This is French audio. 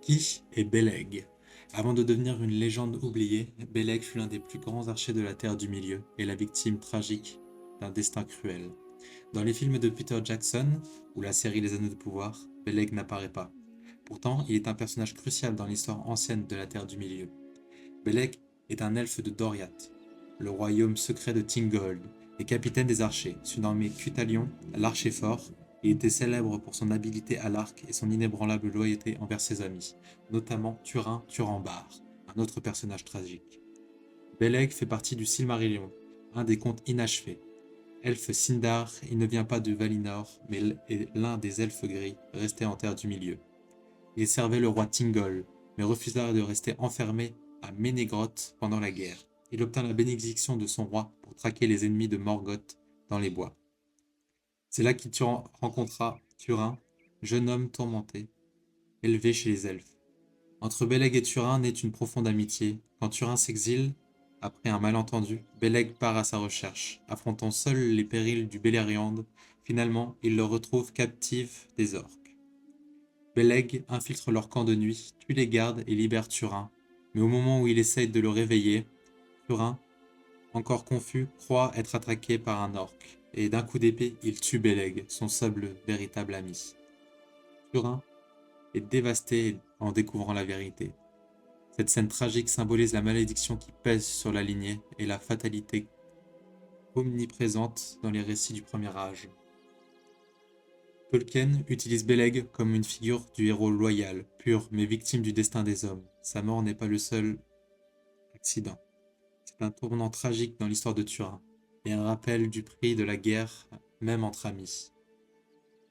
Qui est Beleg? Avant de devenir une légende oubliée, Beleg fut l'un des plus grands archers de la Terre du Milieu et la victime tragique d'un destin cruel. Dans les films de Peter Jackson ou la série Les Anneaux de Pouvoir, Beleg n'apparaît pas. Pourtant, il est un personnage crucial dans l'histoire ancienne de la Terre du Milieu. Beleg est un elfe de Doriath, le royaume secret de Thingol, et capitaine des archers, surnommé Cutalion, l'archer fort. Il était célèbre pour son habileté à l'arc et son inébranlable loyauté envers ses amis, notamment Turin Turambar, un autre personnage tragique. Beleg fait partie du Silmarillion, un des contes inachevés. Elfe Sindar, il ne vient pas de Valinor, mais est l'un des elfes gris restés en Terre du Milieu. Il servait le roi Thingol, mais refusa de rester enfermé à Ménégroth pendant la guerre. Il obtint la bénédiction de son roi pour traquer les ennemis de Morgoth dans les bois. C'est là qu'il rencontra Turin, jeune homme tourmenté, élevé chez les elfes. Entre Beleg et Turin naît une profonde amitié. Quand Turin s'exile, après un malentendu, Beleg part à sa recherche. Affrontant seul les périls du Beleriand, finalement, il le retrouve captif des orques. Beleg infiltre leur camp de nuit, tue les gardes et libère Turin. Mais au moment où il essaye de le réveiller, Turin, encore confus, croit être attaqué par un orc. Et d'un coup d'épée, il tue Beleg, son seul véritable ami. Turin est dévasté en découvrant la vérité. Cette scène tragique symbolise la malédiction qui pèse sur la lignée et la fatalité omniprésente dans les récits du Premier Âge. Tolkien utilise Beleg comme une figure du héros loyal, pur, mais victime du destin des hommes. Sa mort n'est pas le seul accident. C'est un tournant tragique dans l'histoire de Turin, et un rappel du prix de la guerre, même entre amis.